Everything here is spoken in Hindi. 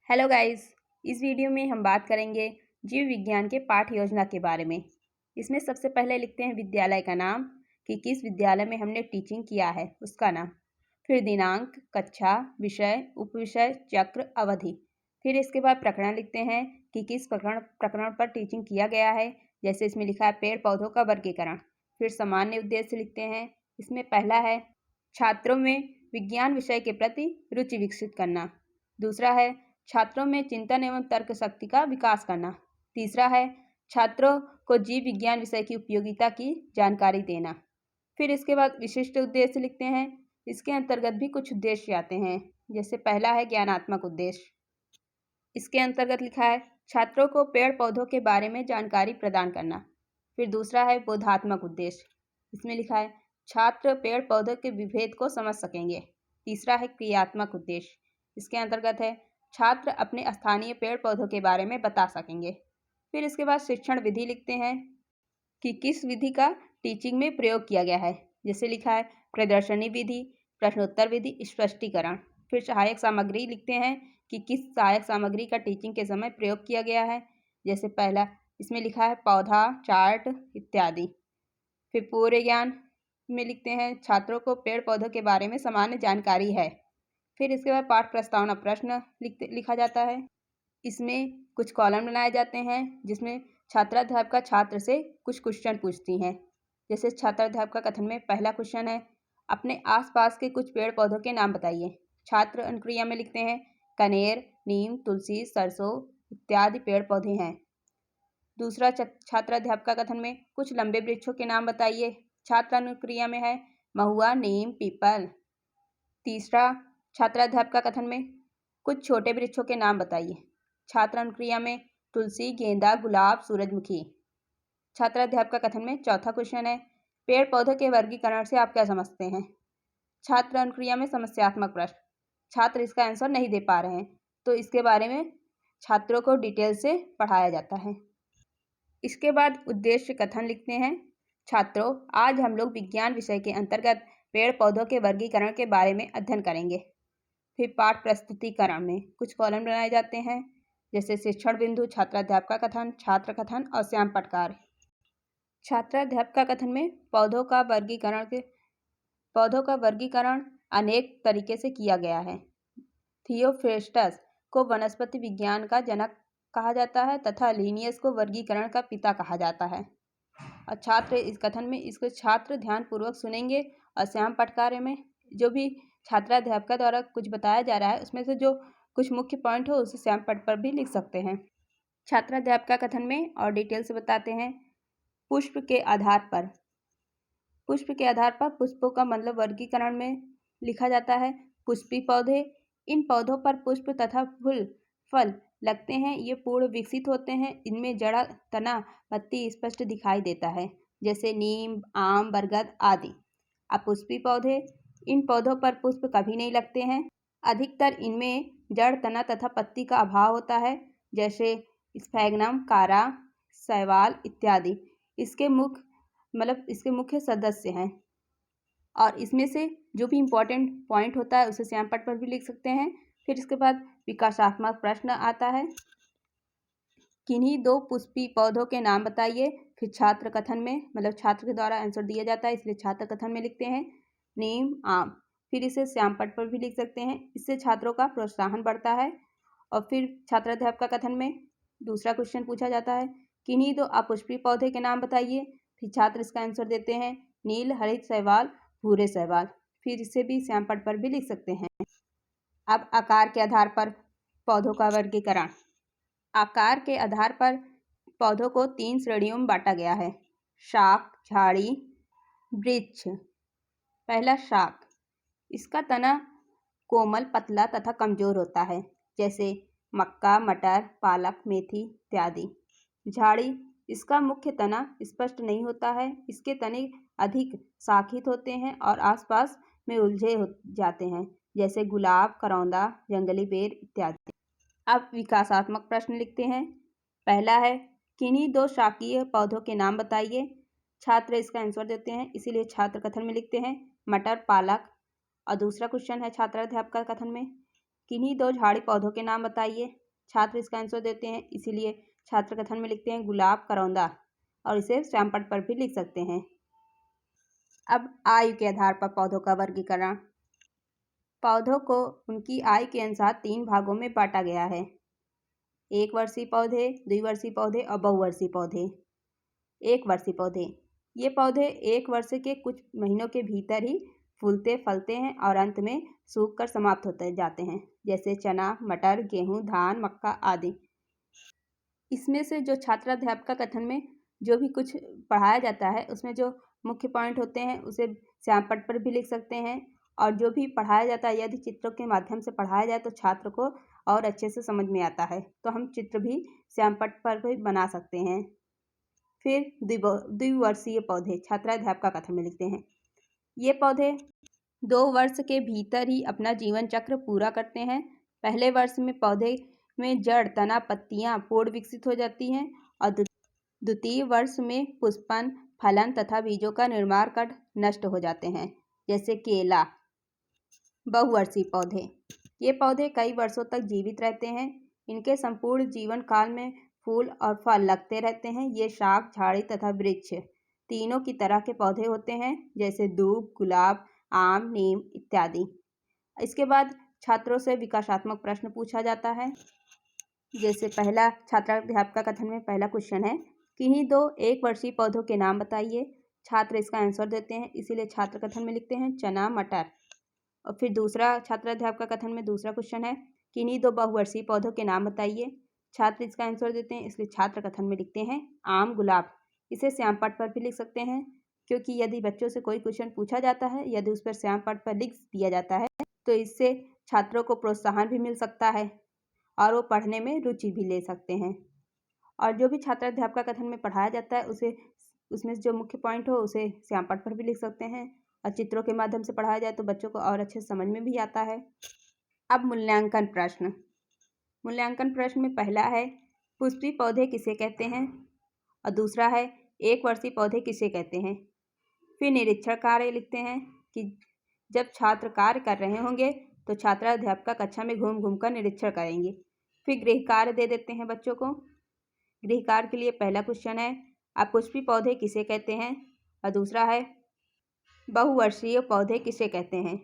हेलो गाइस, इस वीडियो में हम बात करेंगे जीव विज्ञान के पाठ योजना के बारे में। इसमें सबसे पहले लिखते हैं विद्यालय का नाम कि किस विद्यालय में हमने टीचिंग किया है उसका नाम, फिर दिनांक, कक्षा, विषय, उपविषय, चक्र, अवधि। फिर इसके बाद प्रकरण लिखते हैं कि किस प्रकरण पर टीचिंग किया गया है। जैसे इसमें लिखा है पेड़ पौधों का वर्गीकरण। फिर सामान्य उद्देश्य लिखते हैं। इसमें पहला है छात्रों में विज्ञान विषय के प्रति रुचि विकसित करना। दूसरा है छात्रों में चिंतन एवं तर्क शक्ति का विकास करना। तीसरा है छात्रों को जीव विज्ञान विषय की उपयोगिता की जानकारी देना। फिर इसके बाद विशिष्ट उद्देश्य लिखते हैं। इसके अंतर्गत भी कुछ उद्देश्य आते हैं। जैसे पहला है ज्ञानात्मक उद्देश्य। इसके अंतर्गत लिखा है छात्रों को पेड़ पौधों के बारे में जानकारी प्रदान करना। फिर दूसरा है बोधात्मक उद्देश्य। इसमें लिखा है छात्र पेड़ पौधों के विभेद को समझ सकेंगे। तीसरा है क्रियात्मक उद्देश्य। इसके अंतर्गत है छात्र अपने स्थानीय पेड़ पौधों के बारे में बता सकेंगे। फिर इसके बाद शिक्षण विधि लिखते हैं कि किस विधि का टीचिंग में प्रयोग किया गया है। जैसे लिखा है प्रदर्शनी विधि, प्रश्नोत्तर विधि, स्पष्टीकरण। फिर सहायक सामग्री लिखते हैं कि किस सहायक सामग्री का टीचिंग के समय प्रयोग किया गया है। जैसे पहला इसमें लिखा है पौधा, चार्ट इत्यादि। फिर पूर्व ज्ञान में लिखते हैं छात्रों को पेड़ पौधों के बारे में सामान्य जानकारी है। फिर इसके बाद पाठ प्रस्तावना प्रश्न लिखा जाता है। इसमें कुछ कॉलम बनाए जाते हैं जिसमें छात्राध्यापिका छात्र से कुछ क्वेश्चन पूछती हैं। जैसे छात्राध्यापिका कथन में पहला क्वेश्चन है अपने आसपास के कुछ पेड़ पौधों के नाम बताइए। छात्र अनुक्रिया में लिखते हैं कनेर, नीम, तुलसी, सरसों इत्यादि पेड़ पौधे हैं। दूसरा छात्राध्यापिका कथन में कुछ लंबे वृक्षों के नाम बताइए। छात्र अनुक्रिया में है महुआ, नीम, पीपल। तीसरा छात्राध्यापिका कथन में कुछ छोटे वृक्षों के नाम बताइए। छात्र अनुक्रिया में तुलसी, गेंदा, गुलाब, सूरजमुखी। छात्राध्यापिका कथन में चौथा क्वेश्चन है पेड़ पौधों के वर्गीकरण से आप क्या समझते हैं। छात्र अनुक्रिया में समस्यात्मक प्रश्न। छात्र इसका आंसर नहीं दे पा रहे हैं तो इसके बारे में छात्रों को डिटेल से पढ़ाया जाता है। इसके बाद उद्देश्य कथन लिखते हैं छात्रों आज हम लोग विज्ञान विषय के अंतर्गत पेड़ पौधों के वर्गीकरण के बारे में अध्ययन करेंगे। फिर पाठ प्रस्तुतिकरण में कुछ कॉलम बनाए जाते हैं। जैसे शिक्षण बिंदु, छात्राध्यापिका कथन, छात्र कथन और श्याम पटकार। छात्राध्यापिका कथन में पौधों का वर्गीकरण अनेक तरीके से किया गया है। थियोफ्रेस्टस को वनस्पति विज्ञान का जनक कहा जाता है तथा लिनियस को वर्गीकरण का पिता कहा जाता है। और छात्र इस कथन में इसको छात्र ध्यानपूर्वक सुनेंगे और श्याम पटकार में जो भी छात्राध्यापिका द्वारा कुछ बताया जा रहा है उसमें से जो कुछ मुख्य पॉइंट हो उसे श्याम पट पर भी लिख सकते हैं। छात्राध्यापिका कथन में और डिटेल से बताते हैं पुष्प के आधार पर पुष्पों का मतलब वर्गीकरण में लिखा जाता है पुष्पी पौधे। इन पौधों पर पुष्प तथा फल लगते हैं। ये पूर्ण विकसित होते हैं। इनमें जड़, तना, पत्ती स्पष्ट दिखाई देता है। जैसे नीम, आम, बरगद आदि। अपुष्पी पौधे इन पौधों पर पुष्प कभी नहीं लगते हैं। अधिकतर इनमें जड़, तना तथा पत्ती का अभाव होता है। जैसे स्फैग्नम, कारा, शैवाल इत्यादि इसके मुख्य सदस्य हैं। और इसमें से जो भी इम्पोर्टेंट पॉइंट होता है उसे श्याम पट पर भी लिख सकते हैं। फिर इसके बाद विकासात्मक प्रश्न आता है किन्हीं दो पुष्पी पौधों के नाम बताइए। फिर छात्र कथन में छात्र के द्वारा आंसर दिया जाता है इसलिए छात्र कथन में लिखते हैं नीम, आम। फिर इसे श्याम पट पर भी लिख सकते हैं। इससे छात्रों का प्रोत्साहन बढ़ता है। और फिर छात्राध्यापिका कथन में दूसरा क्वेश्चन पूछा जाता है किन्हीं दो अपुष्पी पौधे के नाम बताइए। फिर छात्र इसका आंसर देते हैं नील हरित शैवाल, भूरे शैवाल। फिर इसे भी श्याम पट पर भी लिख सकते हैं। अब आकार के आधार पर पौधों का वर्गीकरण। आकार के आधार पर पौधों को 3 श्रेणियों में बांटा गया है शाख, झाड़ी, वृक्ष। पहला शाख। इसका तना कोमल, पतला तथा कमजोर होता है जैसे मक्का, मटर, पालक, मेथी इत्यादि। झाड़ी। इसका मुख्य तना स्पष्ट नहीं होता है। इसके तने अधिक शाखित होते हैं और आसपास में उलझे जाते हैं जैसे गुलाब, करौंदा, जंगली बेर इत्यादि। अब विकासात्मक प्रश्न लिखते हैं। पहला है किन्हीं दो शाकीय पौधों के नाम बताइए। छात्र इसका आंसर देते हैं इसीलिए छात्र कथन में लिखते हैं मटर, पालक। और दूसरा क्वेश्चन है छात्राध्यापिका कथन में किन्हीं दो झाड़ी पौधों के नाम बताइए। छात्र इसका आंसर देते हैं, इसीलिए छात्र कथन में लिखते हैं गुलाब करौंदा, और इसे श्यामपट्ट पर भी लिख सकते हैं। अब आयु के आधार पर पौधों का वर्गीकरण। पौधों को उनकी आयु के अनुसार 3 भागों में बांटा गया है। 1 वर्षीय पौधे, 2 वर्षीय पौधे और बहुवर्षीय पौधे। 1 वर्षीय पौधे, ये पौधे 1 वर्ष के कुछ महीनों के भीतर ही फूलते फलते हैं और अंत में सूख कर समाप्त होते जाते हैं, जैसे चना, मटर, गेहूं, धान, मक्का आदि। इसमें से जो छात्राध्यापक कथन में जो भी कुछ पढ़ाया जाता है, उसमें जो मुख्य पॉइंट होते हैं उसे श्यामपट्ट पर भी लिख सकते हैं, और जो भी पढ़ाया जाता है यदि चित्रों के माध्यम से पढ़ाया जाए तो छात्र को और अच्छे से समझ में आता है, तो हम चित्र भी श्यामपट्ट पर भी बना सकते हैं। फिर द्विवर्षीय पौधे छात्राध्यापक कथन में लिखते हैं। ये पौधे 2 वर्ष के भीतर ही अपना जीवन चक्र पूरा करते हैं। पहले वर्ष में पौधे में जड़, तना, पत्तियां पूर्ण विकसित हो जाती हैं और द्वितीय वर्ष में पुष्पन, फलन तथा बीजों का निर्माण कर नष्ट हो जाते हैं, जैसे केला। बहुवर्षीय पौधे, ये पौधे कई वर्षों तक जीवित रहते हैं। इनके संपूर्ण जीवन काल में फूल और फल लगते रहते हैं। ये शाख, झाड़ी तथा वृक्ष तीनों की तरह के पौधे होते हैं, जैसे दूब, गुलाब, आम, नीम इत्यादि। इसके बाद छात्रों से विकासात्मक प्रश्न पूछा जाता है। जैसे पहला छात्राध्यापक कथन में पहला क्वेश्चन है, किन्हीं 2 1 वर्षीय पौधों के नाम बताइए। छात्र इसका आंसर देते हैं, इसीलिए छात्र कथन में लिखते हैं चना, मटर। और फिर दूसरा छात्राध्यापक कथन में दूसरा क्वेश्चन है, किन्हीं 2 बहुवर्षीय पौधों के नाम बताइए। छात्र इसका आंसर देते हैं, इसलिए छात्र कथन में लिखते हैं आम, गुलाब। इसे श्यामपट्ट पर भी लिख सकते हैं, क्योंकि यदि बच्चों से कोई क्वेश्चन पूछा जाता है, यदि उस पर श्यामपट्ट पर लिख दिया जाता है तो इससे छात्रों को प्रोत्साहन भी मिल सकता है और वो पढ़ने में रुचि भी ले सकते हैं। और जो भी छात्राध्यापक कथन में पढ़ाया जाता है उसे उसमें जो मुख्य पॉइंट हो उसे श्यामपट्ट पर भी लिख सकते हैं, और चित्रों के माध्यम से पढ़ाया जाए तो बच्चों को और अच्छे समझ में भी आता है। अब मूल्यांकन प्रश्न। मूल्यांकन प्रश्न में पहला है, पुष्पीय पौधे किसे कहते हैं, और दूसरा है 1 वर्षीय पौधे किसे कहते हैं। फिर निरीक्षण कार्य लिखते हैं कि जब छात्र कार्य कर रहे होंगे तो छात्राध्यापक कक्षा में घूम घूम कर निरीक्षण करेंगे। फिर गृह कार्य दे देते हैं बच्चों को। गृह कार्य के लिए पहला क्वेश्चन है, आप पुष्पीय पौधे किसे कहते हैं, और दूसरा है बहुवर्षीय पौधे किसे कहते हैं।